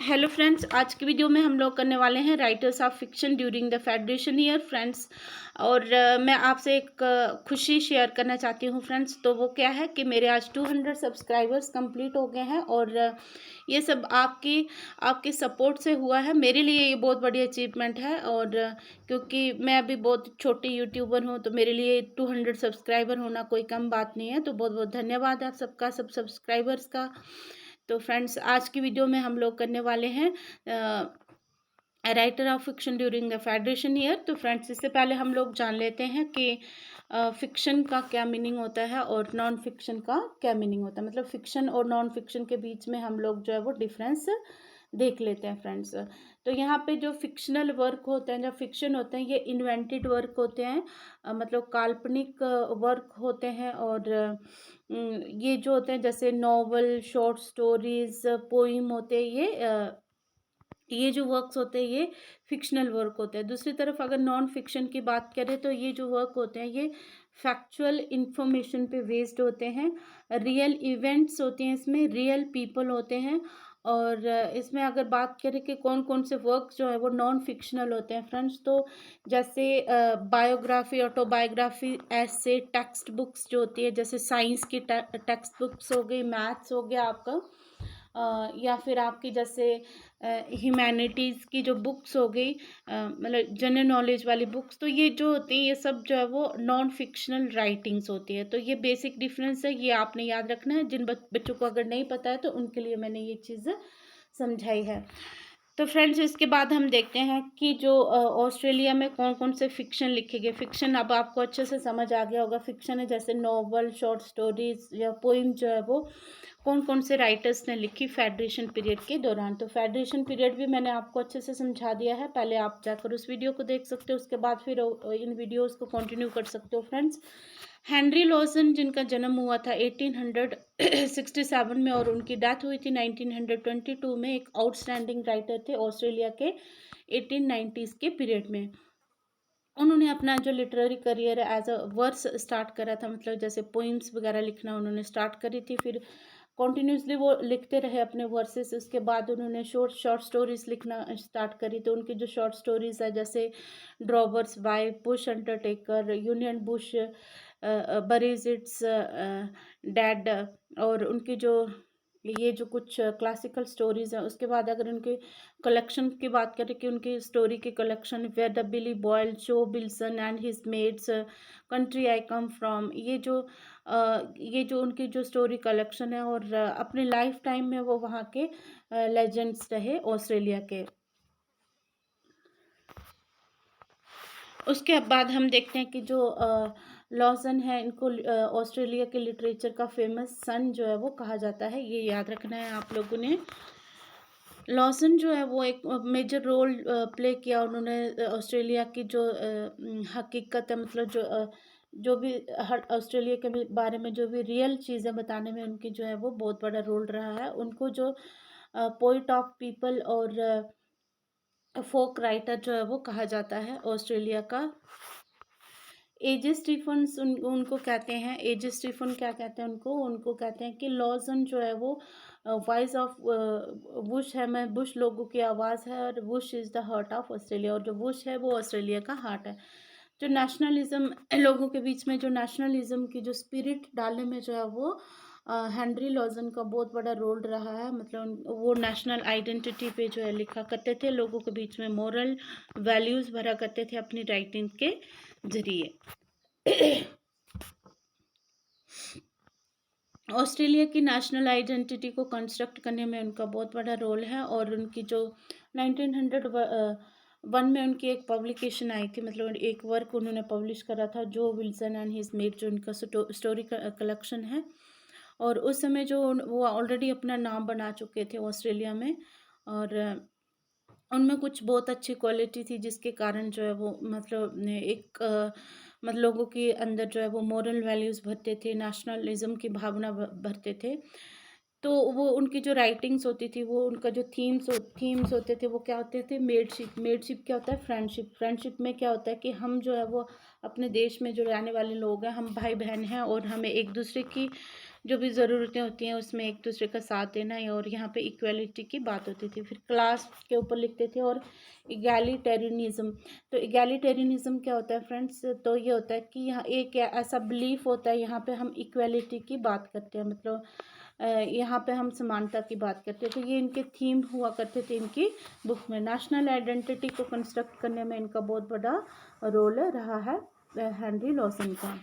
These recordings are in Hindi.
हेलो फ्रेंड्स, आज की वीडियो में हम लोग करने वाले हैं writers of fiction during the federation year friends. और मैं आपसे एक खुशी शेयर करना चाहती हूँ फ्रेंड्स। तो वो क्या है कि मेरे आज 200 सब्सक्राइबर्स कंप्लीट हो गए हैं और ये सब आपकी सपोर्ट से हुआ है। मेरे लिए ये बहुत बड़ी अचीवमेंट है और क्योंकि मैं अभी बहुत छोटी यूट्यूबर हूँ, तो मेरे लिए 200 सब्सक्राइबर होना कोई कम बात नहीं है। तो बहुत बहुत धन्यवाद आप सबका, सब सब्सक्राइबर्स का। तो फ्रेंड्स, आज की वीडियो में हम लोग करने वाले हैं writer of fiction during the federation year. तो फ्रेंड्स, इससे पहले हम लोग जान लेते हैं कि फिक्शन का क्या मीनिंग होता है और नॉन फिक्शन का क्या मीनिंग होता है। मतलब फिक्शन और नॉन फिक्शन के बीच में हम लोग जो है वो डिफरेंस देख लेते हैं फ्रेंड्स। तो यहाँ पे जो फिक्शनल वर्क होते हैं, जो फिक्शन होते हैं, ये इन्वेंटेड वर्क होते हैं, मतलब काल्पनिक वर्क होते हैं। और ये जो होते हैं जैसे नॉवल, शॉर्ट स्टोरीज, पोइम होते हैं, ये जो वर्क्स होते हैं ये फिक्शनल वर्क होते हैं। दूसरी तरफ अगर नॉन फिक्शन की बात करें तो ये जो वर्क होते हैं ये फैक्चुअल इंफॉर्मेशन पे बेस्ड होते हैं, रियल इवेंट्स होते हैं, इसमें रियल पीपल होते हैं। और इसमें अगर बात करें कि कौन कौन से वर्क जो है वो नॉन फिक्शनल होते हैं फ्रेंड्स, तो जैसे बायोग्राफी, ऑटोबायोग्राफी, ऐसे टेक्स्ट बुक्स जो होती है, जैसे साइंस की टेक्स्ट बुक्स हो गई, मैथ्स हो गया आपका, या फिर आपकी जैसे ह्यूमैनिटीज़ की जो बुक्स हो गई, मतलब जनरल नॉलेज वाली बुक्स। तो ये जो होती है ये सब जो है वो नॉन फिक्शनल राइटिंग्स होती है। तो ये बेसिक डिफरेंस है, ये आपने याद रखना है। जिन बच्चों को अगर नहीं पता है तो उनके लिए मैंने ये चीज़ समझाई है। तो फ्रेंड्स, इसके बाद हम देखते हैं कि जो ऑस्ट्रेलिया में कौन कौन से फिक्शन लिखे गए। फिक्शन अब आपको अच्छे से समझ आ गया होगा। फिक्शन है जैसे नॉवल, शॉर्ट स्टोरीज या पोइम जो है वो कौन कौन से राइटर्स ने लिखी फेडरेशन पीरियड के दौरान। तो फेडरेशन पीरियड भी मैंने आपको अच्छे से समझा दिया है, पहले आप जाकर उस वीडियो को देख सकते हो, उसके बाद फिर इन वीडियोस को कंटिन्यू कर सकते हो फ्रेंड्स। हेनरी लॉसन, जिनका जन्म हुआ था 1867 में और उनकी डेथ हुई थी 1922 में, एक आउटस्टैंडिंग राइटर थे ऑस्ट्रेलिया के 1890s के पीरियड में। उन्होंने अपना जो literary career as a verse start करा था, मतलब जैसे पोइम्स वगैरह लिखना उन्होंने स्टार्ट करी थी, फिर कॉन्टिन्यूसली वो लिखते रहे अपने वर्सेस। उसके बाद उन्होंने शॉर्ट शॉर्ट स्टोरीज लिखना स्टार्ट करी। तो उनकी जो शॉर्ट स्टोरीज है जैसे drover's wife, bush undertaker, union bush, buries its dead, और उनकी जो ये जो कुछ क्लासिकल स्टोरीज हैं। उसके बाद अगर उनके कलेक्शन की बात करें कि उनकी स्टोरी के collection, where the billy boil, Joe Wilson and his mates, country I come from, ये जो उनकी जो स्टोरी कलेक्शन है। और अपने लाइफ टाइम में वो वहाँ के लेजेंड्स रहे ऑस्ट्रेलिया के। उसके बाद हम देखते हैं कि जो लॉसन है, इनको ऑस्ट्रेलिया के लिटरेचर का फेमस सन जो है वो कहा जाता है, ये याद रखना है आप लोगों ने। लॉसन जो है वो एक मेजर रोल प्ले किया उन्होंने ऑस्ट्रेलिया की जो हकीकत है, मतलब जो भी हर ऑस्ट्रेलिया के बारे में जो भी रियल चीज़ें बताने में उनकी जो है वो बहुत बड़ा रोल रहा है। उनको जो पोइट ऑफ पीपल और फोक राइटर जो है वो कहा जाता है ऑस्ट्रेलिया का। एजे स्टीफन्स उनको कहते हैं। एजे स्टीफन क्या कहते हैं उनको उनको कहते हैं कि लॉजन जो है वो वॉइस ऑफ बुश है, मैं बुश लोगों की आवाज़ है, और Bush is the heart of Australia, और जो बुश है वो ऑस्ट्रेलिया का हार्ट है। जो नेशनलिज्म लोगों के बीच में, जो नेशनलिज्म की जो स्पिरिट डालने में जो है वो हेनरी लॉजन का बहुत बड़ा रोल रहा है। मतलब वो नेशनल आइडेंटिटी पे जो है लिखा करते थे, लोगों के बीच में मॉरल वैल्यूज़ भरा करते थे अपनी राइटिंग के जरिए। ऑस्ट्रेलिया की नेशनल आइडेंटिटी को कंस्ट्रक्ट करने में उनका बहुत बड़ा रोल है। और उनकी जो 1901 में उनकी एक पब्लिकेशन आई थी, मतलब एक वर्क उन्होंने पब्लिश करा था, जो विल्सन एंड हिज मेड, जो उनका स्टोरी कलेक्शन है। और उस समय जो वो ऑलरेडी अपना नाम बना चुके थे ऑस्ट्रेलिया में, और उनमें कुछ बहुत अच्छी क्वालिटी थी जिसके कारण जो है वो मतलब एक मतलब लोगों के अंदर जो है वो मॉरल वैल्यूज़ भरते थे, नेशनलिज्म की भावना भरते थे। तो वो उनकी जो राइटिंग्स होती थी, वो उनका जो थीम्स होते थे वो क्या होते थे, मेडशिप क्या होता है, फ्रेंडशिप में क्या होता है कि हम जो है वो अपने देश में जो रहने वाले लोग हैं, हम भाई बहन हैं और हमें एक दूसरे की जो भी ज़रूरतें होती हैं उसमें एक दूसरे का साथ देना है, और यहाँ पे इक्वलिटी की बात होती थी। फिर क्लास के ऊपर लिखते थे, और इगैलिटेरियनिज़्म। तो इगैलिटेरियनिज़्म क्या होता है फ्रेंड्स? तो ये होता है कि यहाँ एक ऐसा बिलीफ होता है, यहाँ पे हम इक्वलिटी की बात करते हैं, मतलब यहाँ पे हम समानता की बात करते हैं। तो ये इनके थीम हुआ करते थे इनकी बुक में। नेशनल आइडेंटिटी को कंस्ट्रक्ट करने में इनका बहुत बड़ा रोल रहा है हेनरी लॉसन का।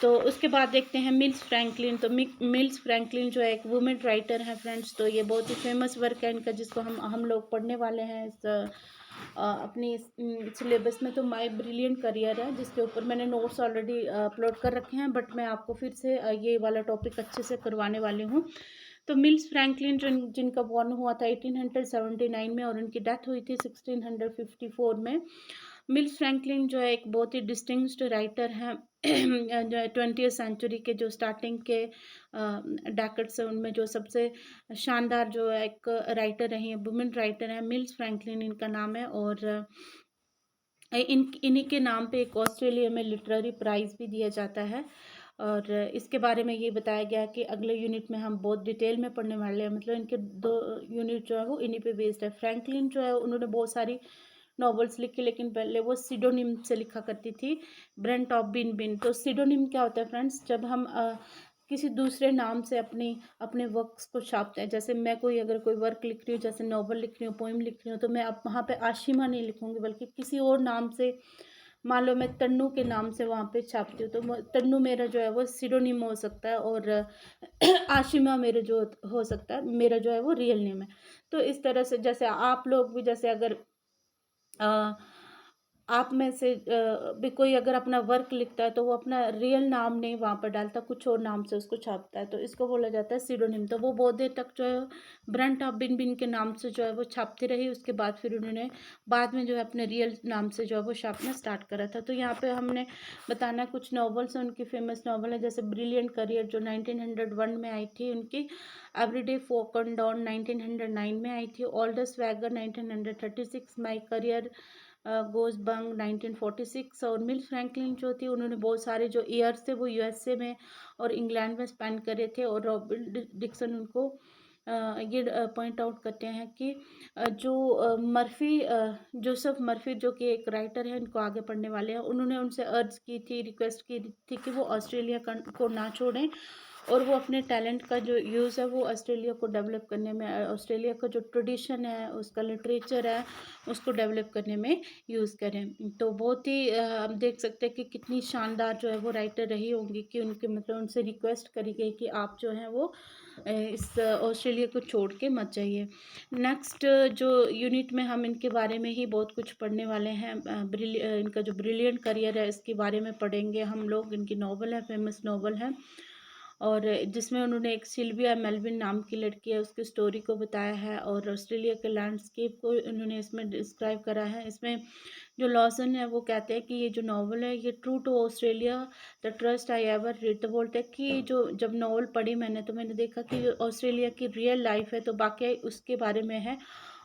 तो उसके बाद देखते हैं मिल्स फ्रैंकलिन। तो मिल्स फ्रैंकलिन जो है एक वुमेन राइटर है फ्रेंड्स। तो ये बहुत ही फेमस वर्क है इनका, जिसको हम लोग पढ़ने वाले हैं इस अपनी सिलेबस में। तो माय ब्रिलियंट करियर है, जिसके ऊपर मैंने नोट्स ऑलरेडी अपलोड कर रखे हैं, बट मैं आपको फिर से ये वाला टॉपिक अच्छे से करवाने वाली हूँ। तो मिल्स फ्रैंकलिन जिनका बॉर्न हुआ था 1879 में, और उनकी डेथ हुई थी 1654 में। मिल्स फ्रैंकलिन जो है एक बहुत ही डिस्टिंग्विश्ड राइटर हैं। जो 20th सेंचुरी के जो स्टार्टिंग के डेकेड्स हैं, उनमें जो सबसे शानदार जो है एक राइटर रही है, वुमेन राइटर है, मिल्स फ्रैंकलिन इनका नाम है। और इन्हीं के नाम पे एक ऑस्ट्रेलिया में लिटरेरी प्राइज़ भी दिया जाता है। और इसके बारे में ये बताया गया है कि अगले यूनिट में हम बहुत डिटेल में पढ़ने वाले हैं, मतलब इनके 2 यूनिट जो है वो इन्हीं पे बेस्ड है। फ्रैंकलिन जो है उन्होंने बहुत सारी नॉवेल्स लिखी, लेकिन पहले वो सिडोनिम से लिखा करती थी, ब्रेंट ऑफ बिन बिन। तो सिडोनिम क्या होता है फ्रेंड्स? जब हम किसी दूसरे नाम से अपने वर्क्स को छापते हैं। जैसे मैं अगर कोई वर्क लिख रही हूँ, जैसे नॉवल लिख रही हूँ, पोइम लिख रही हूँ, तो मैं अब वहाँ पे आशिमा नहीं लिखूँगी, बल्कि किसी और नाम से, मान लो मैं तन्नू के नाम से वहाँ पे छापती हूँ, तो तन्नू मेरा जो है वो सिडोनिम हो सकता है, और आशिमा मेरे जो हो सकता है, मेरा जो है वो रियल नेम है। तो इस तरह से जैसे आप लोग भी, जैसे अगर आप में से भी कोई अगर अपना वर्क लिखता है, तो वो अपना रियल नाम नहीं वहाँ पर डालता, कुछ और नाम से उसको छापता है, तो इसको बोला जाता है सिडोनिम। तो वो बहुत देर तक जो है ब्रंट ऑफ बिन बिन के नाम से जो है वो छापती रही। उसके बाद फिर उन्होंने बाद में जो है अपने रियल नाम से जो है वो छापना स्टार्ट करा था। तो यहाँ पे हमने बताना कुछ नॉवेल्स हैं, उनकी फेमस नॉवल है, जैसे ब्रिलियंट करियर जो 1901 में आई थी उनकी, एवरीडे फोक एंड डॉन 1909 में आई थी, older swagger 1936, my career goes बंग 1946। और मिल फ्रैंकलिन जो थी, उन्होंने बहुत सारे जो ईयर्स थे वो यूएसए में और इंग्लैंड में स्पेंड करे थे। और रॉबर्ट डिक्सन उनको ये पॉइंट आउट करते हैं कि जो मर्फी जोसेफ मर्फी जो कि एक राइटर है, इनको आगे पढ़ने वाले हैं, उन्होंने उनसे अर्ज की थी, रिक्वेस्ट की थी कि वो ऑस्ट्रेलिया को ना छोड़ें, और वो अपने टैलेंट का जो यूज़ है वो ऑस्ट्रेलिया को डेवलप करने में, ऑस्ट्रेलिया का जो ट्रेडिशन है, उसका लिटरेचर है, उसको डेवलप करने में यूज़ करें। तो बहुत ही हम देख सकते हैं कि कितनी शानदार जो है वो राइटर रही होंगी, कि उनके मतलब उनसे रिक्वेस्ट करी गई कि आप जो हैं वो इस ऑस्ट्रेलिया को छोड़ के मत जाइए। नेक्स्ट जो यूनिट में हम इनके बारे में ही बहुत कुछ पढ़ने वाले हैं। इनका जो ब्रिलियंट करियर है इसके बारे में पढ़ेंगे हम लोग। इनकी नॉवल है, फेमस नॉवल है, और जिसमें उन्होंने एक सिल्विया मेलविन नाम की लड़की है उसकी स्टोरी को बताया है, और ऑस्ट्रेलिया के लैंडस्केप को उन्होंने इसमें डिस्क्राइब करा है। इसमें जो लॉसन है वो कहते हैं कि ये जो नॉवल है ये true to Australia the trust I ever read. तो बोलते हैं कि जो जब नॉवल पढ़ी मैंने, तो मैंने देखा कि ऑस्ट्रेलिया की रियल लाइफ है, तो बाकी उसके बारे में है।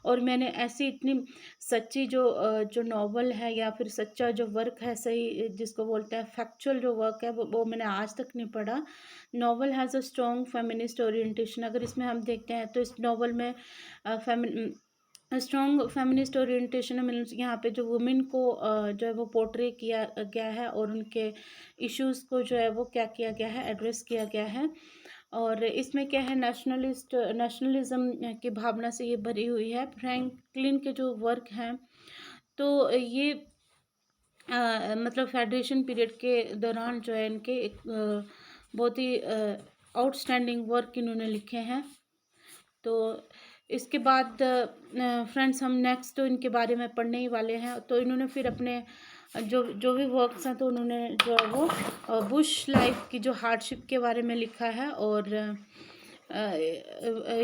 और मैंने ऐसी इतनी सच्ची जो नॉवल है, या फिर सच्चा जो वर्क है, सही जिसको बोलते हैं फैक्चुअल जो वर्क है, वो मैंने आज तक नहीं पढ़ा। Novel has a strong feminist orientation. अगर इसमें हम देखते हैं तो इस नॉवल में स्ट्रॉन्ग फेमिनिस्ट ओरिएंटेशन है, यहाँ पे जो वुमेन को जो है वो पोर्ट्रे किया गया है, और उनके इश्यूज़ को जो है वो क्या किया गया है, एड्रेस किया गया है। और इसमें क्या है, नेशनलिज्म की भावना से ये भरी हुई है। फ्रैंकलिन के जो वर्क हैं, तो ये मतलब फेडरेशन पीरियड के दौरान जो है इनके एक बहुत ही आउटस्टैंडिंग वर्क इन्होंने लिखे हैं। तो इसके बाद फ्रेंड्स हम नेक्स्ट तो इनके बारे में पढ़ने ही वाले हैं। तो इन्होंने फिर अपने जो भी वर्क्स हैं, तो उन्होंने जो है वो बुश लाइफ की जो हार्डशिप के बारे में लिखा है, और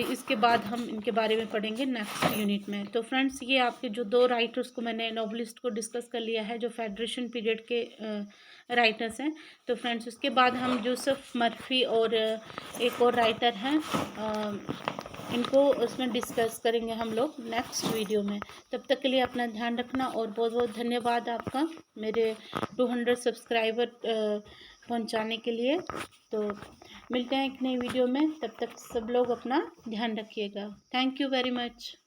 इसके बाद हम इनके बारे में पढ़ेंगे नेक्स्ट यूनिट में। तो फ्रेंड्स ये आपके जो 2 राइटर्स को मैंने नॉवलिस्ट को डिस्कस कर लिया है, जो फेडरेशन पीरियड के राइटर्स हैं। तो फ्रेंड्स उसके बाद हम जोसेफ मर्फी और एक और राइटर हैं, इनको उसमें डिस्कस करेंगे हम लोग नेक्स्ट वीडियो में। तब तक के लिए अपना ध्यान रखना, और बहुत बहुत धन्यवाद आपका मेरे 200 सब्सक्राइबर पहुंचाने के लिए। तो मिलते हैं एक नई वीडियो में, तब तक सब लोग अपना ध्यान रखिएगा। Thank you very much.